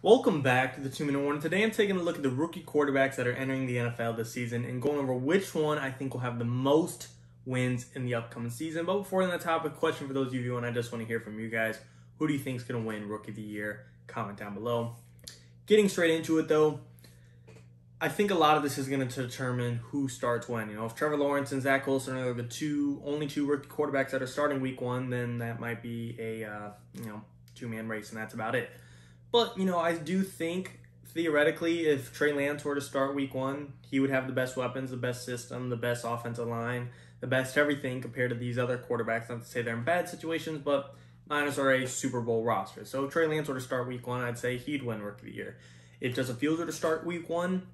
Welcome back to the 2-Minute Warning. Today I'm taking a look at the rookie quarterbacks that are entering the NFL this season and going over which one I think will have the most wins in the upcoming season. But before that topic, question for those of you, and I just want to hear from you guys. Who do you think is going to win Rookie of the Year? Comment down below. Getting straight into it though, I think a lot of this is going to determine who starts when. If Trevor Lawrence and Zach Wilson are the only two rookie quarterbacks that are starting week one, then that might be a two-man race, and that's about it. But, I do think, theoretically, if Trey Lance were to start week one, he would have the best weapons, the best system, the best offensive line, the best everything compared to these other quarterbacks. Not to say they're in bad situations, but Niners are a Super Bowl roster. So if Trey Lance were to start week one, I'd say he'd win Rookie of the Year. If Justin Fields were to start week one,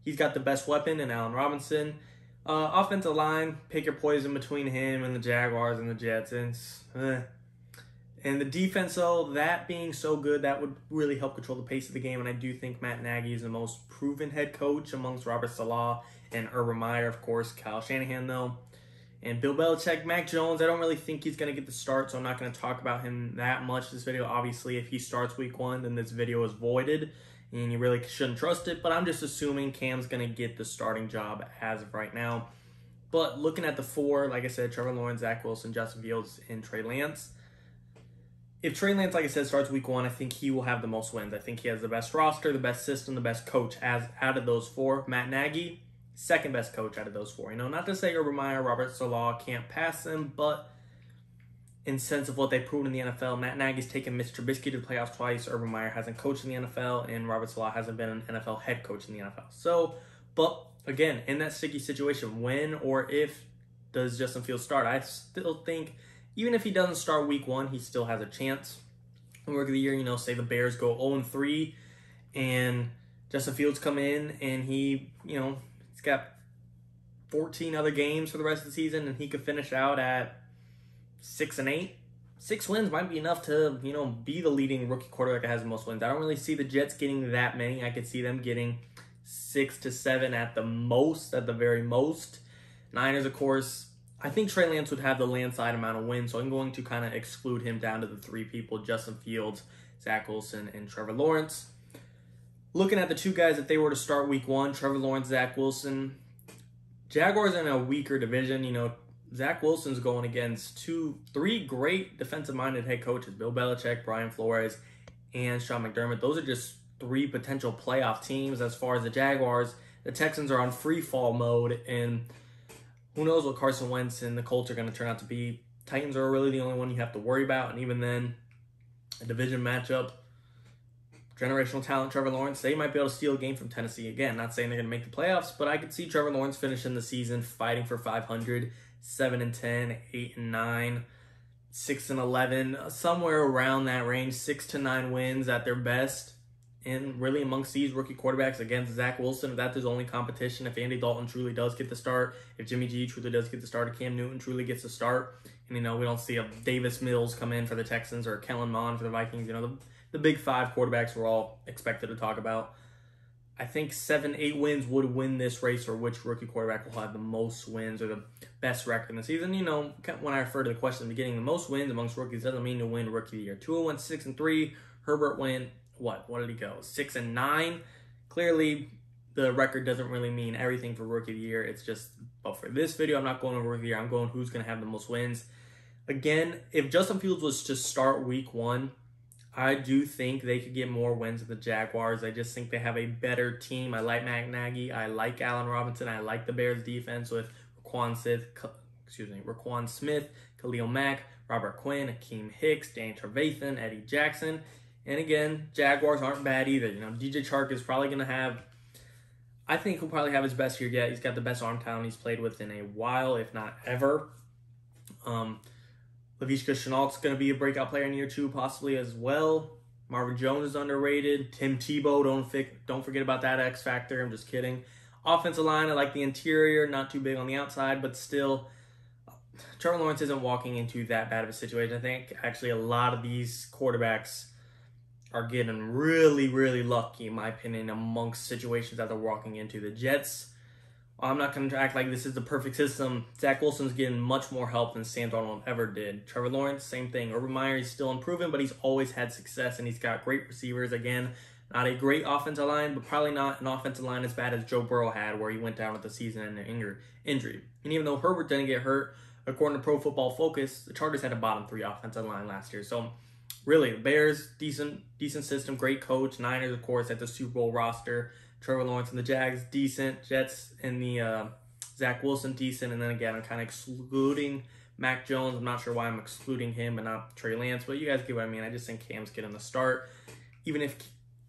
he's got the best weapon in Allen Robinson. Offensive line, pick your poison between him and the Jaguars and the Jets. And the defense, though, that being so good, that would really help control the pace of the game. And I do think Matt Nagy is the most proven head coach amongst Robert Saleh and Urban Meyer, of course, Kyle Shanahan, though. And Bill Belichick, Mac Jones, I don't really think he's going to get the start, so I'm not going to talk about him that much this video. Obviously, if he starts week one, then this video is voided, and you really shouldn't trust it. But I'm just assuming Cam's going to get the starting job as of right now. But looking at the four, like I said, Trevor Lawrence, Zach Wilson, Justin Fields, and Trey Lance. If Trey Lance, like I said, starts week one, I think he will have the most wins. I think he has the best roster, the best system, the best coach out of those four. Matt Nagy, second best coach out of those four. Not to say Urban Meyer, Robert Saleh can't pass them, but in sense of what they've proven in the NFL, Matt Nagy's taken Mitch Trubisky to the playoffs twice. Urban Meyer hasn't coached in the NFL, and Robert Saleh hasn't been an NFL head coach in the NFL. So, but again, in that sticky situation, when or if does Justin Fields start? I still think even if he doesn't start week one, he still has a chance. In Rookie of the Year, say the Bears go 0-3 and Justin Fields come in and he's got 14 other games for the rest of the season and he could finish out at 6-8. 6 wins might be enough to, be the leading rookie quarterback that has the most wins. I don't really see the Jets getting that many. I could see them getting 6 to 7 at the most, at the very most. Niners, of course, I think Trey Lance would have the landslide amount of wins, so I'm going to kind of exclude him down to the three people, Justin Fields, Zach Wilson, and Trevor Lawrence. Looking at the two guys, if they were to start week one, Trevor Lawrence, Zach Wilson, Jaguars in a weaker division. Zach Wilson's going against three great defensive-minded head coaches, Bill Belichick, Brian Flores, and Sean McDermott. Those are just three potential playoff teams. As far as the Jaguars, the Texans are on free fall mode, and who knows what Carson Wentz and the Colts are going to turn out to be. Titans are really the only one you have to worry about, and even then, a division matchup, generational talent, Trevor Lawrence, they might be able to steal a game from Tennessee again. Not saying they're going to make the playoffs, but I could see Trevor Lawrence finishing the season fighting for 500, 7-10, 8-9, 6-11, somewhere around that range, 6 to 9 wins at their best. And really amongst these rookie quarterbacks against Zach Wilson, if that's his only competition, if Andy Dalton truly does get the start, if Jimmy G truly does get the start, if Cam Newton truly gets the start, and we don't see a Davis Mills come in for the Texans or Kellen Mond for the Vikings, the big five quarterbacks we're all expected to talk about. I think 7-8 wins would win this race for which rookie quarterback will have the most wins or the best record in the season. When I refer to the question at the beginning, the most wins amongst rookies doesn't mean to win Rookie of the Year. Tua went 6-3, Herbert went what did he go? 6-9. Clearly, the record doesn't really mean everything for Rookie of the Year. It's just, but for this video, I'm not going over Rookie of the Year. I'm going who's going to have the most wins. Again, if Justin Fields was to start week one, I do think they could get more wins than the Jaguars. I just think they have a better team. I like Matt Nagy. I like Allen Robinson. I like the Bears defense with Roquan Smith, Khalil Mack, Robert Quinn, Akeem Hicks, Dan Trevathan, Eddie Jackson. And again, Jaguars aren't bad either. DJ Chark is probably going to have, I think he'll probably have his best year yet. He's got the best arm talent he's played with in a while, if not ever. Laviska Shenault's going to be a breakout player in year two, possibly as well. Marvin Jones is underrated. Tim Tebow, don't forget about that X factor. I'm just kidding. Offensive line, I like the interior, not too big on the outside, but still, Trevor Lawrence isn't walking into that bad of a situation. I think actually a lot of these quarterbacks are getting really, really lucky, in my opinion, amongst situations that they're walking into. The Jets I'm not going to act like this is the perfect system. Zach Wilson's getting much more help than Sam Darnold ever did. Trevor Lawrence, same thing. Urban Meyer is still improving, but he's always had success, and he's got great receivers. Again, not a great offensive line, but probably not an offensive line as bad as Joe Burrow had, where he went down with the season and an injury. And even though Herbert didn't get hurt, according to Pro Football Focus, the Chargers had a bottom 3 offensive line last year. So really, the Bears, decent system, great coach. Niners, of course, at the Super Bowl roster. Trevor Lawrence and the Jags, decent. Jets and the Zach Wilson, decent. And then again, I'm kind of excluding Mac Jones. I'm not sure why I'm excluding him but not Trey Lance, but you guys get what I mean. I just think Cam's getting the start. Even if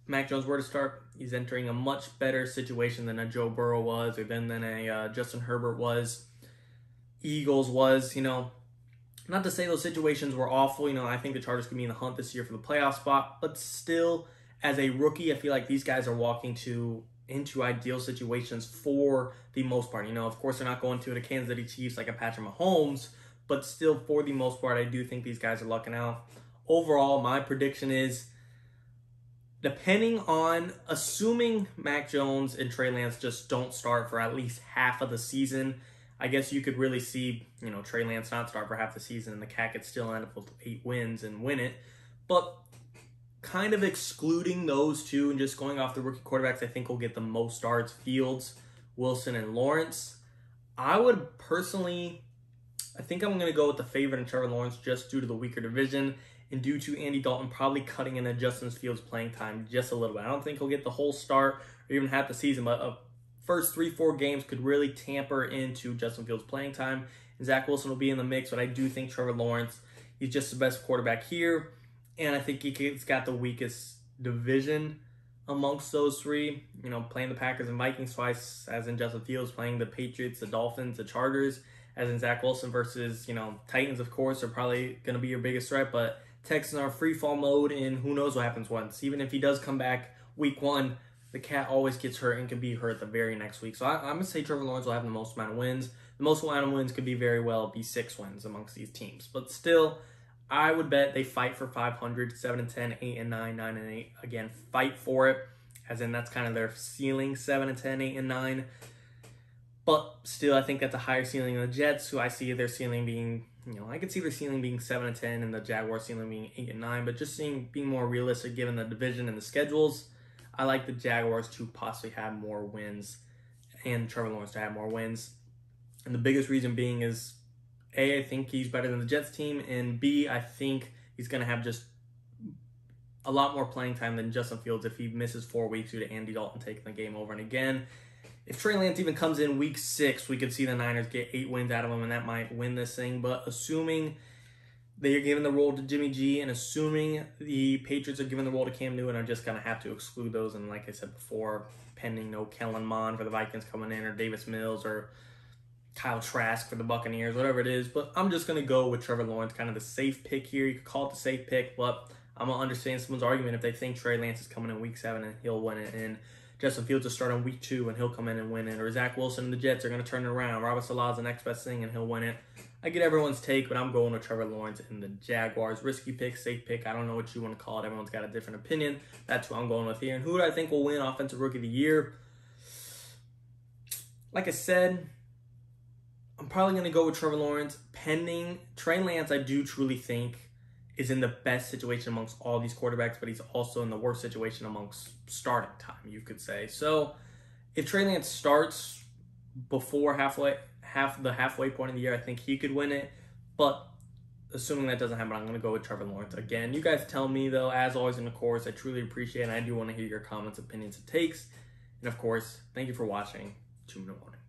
Mac Jones were to start, he's entering a much better situation than a Joe Burrow was, or than a Justin Herbert was, Eagles was, Not to say those situations were awful. I think the Chargers could be in the hunt this year for the playoff spot, but still, as a rookie, I feel like these guys are walking into ideal situations for the most part. Of course, they're not going to the Kansas City Chiefs like a Patrick Mahomes, but still, for the most part, I do think these guys are lucking out. Overall, my prediction is, assuming Mac Jones and Trey Lance just don't start for at least half of the season, I guess you could really see, Trey Lance not start for half the season and the Cat could still end up with 8 wins and win it. But kind of excluding those two and just going off the rookie quarterbacks I think will get the most starts, Fields, Wilson, and Lawrence. I think I'm going to go with the favorite in Trevor Lawrence just due to the weaker division and due to Andy Dalton probably cutting into Justin Fields' playing time just a little bit. I don't think he'll get the whole start or even half the season, but first 3-4 games could really tamper into Justin Fields' playing time. And Zach Wilson will be in the mix, but I do think Trevor Lawrence, he's just the best quarterback here. And I think he's got the weakest division amongst those 3. Playing the Packers and Vikings twice, as in Justin Fields, playing the Patriots, the Dolphins, the Chargers, as in Zach Wilson versus, Titans, of course, are probably going to be your biggest threat. But Texans are free fall mode, and who knows what happens once. Even if he does come back week 1, the Cat always gets hurt and can be hurt the very next week. So I'm going to say Trevor Lawrence will have the most amount of wins. The most amount of wins could be very well be 6 wins amongst these teams. But still, I would bet they fight for 500, 7-10, 8-9, 9-8. Again, fight for it, as in that's kind of their ceiling, 7-10, 8-9. But still, I think that's a higher ceiling than the Jets, who I see their ceiling being, I could see their ceiling being 7-10 and the Jaguars' ceiling being 8-9. But just being more realistic given the division and the schedules, I like the Jaguars to possibly have more wins and Trevor Lawrence to have more wins. And the biggest reason being is, A, I think he's better than the Jets team, and B, I think he's going to have just a lot more playing time than Justin Fields if he misses 4 weeks due to Andy Dalton taking the game over. And again, if Trey Lance even comes in week 6, we could see the Niners get 8 wins out of him, and that might win this thing. But assuming they are giving the role to Jimmy G, and assuming the Patriots are giving the role to Cam Newton, I'm just going to have to exclude those. And like I said before, pending no Kellen Mond for the Vikings coming in, or Davis Mills, or Kyle Trask for the Buccaneers, whatever it is. But I'm just going to go with Trevor Lawrence, kind of the safe pick here. You could call it the safe pick, but I'm going to understand someone's argument if they think Trey Lance is coming in week 7 and he'll win it, and Justin Fields will start on week 2 and he'll come in and win it, or Zach Wilson and the Jets are going to turn it around. Robert Saleh's the next best thing and he'll win it. I get everyone's take, but I'm going with Trevor Lawrence and the Jaguars. Risky pick, safe pick, I don't know what you want to call it. Everyone's got a different opinion. That's who I'm going with here. And who do I think will win Offensive Rookie of the Year? Like I said, I'm probably going to go with Trevor Lawrence. Pending Trey Lance, I do truly think is in the best situation amongst all these quarterbacks, but he's also in the worst situation amongst starting time, you could say. So if Trey Lance starts before the halfway point of the year, I think he could win it. But assuming that doesn't happen, I'm going to go with Trevor Lawrence again. You guys tell me, though, as always in the course, I truly appreciate it, and I do want to hear your comments, opinions, and takes. And of course, thank you for watching 2 Minute Warning.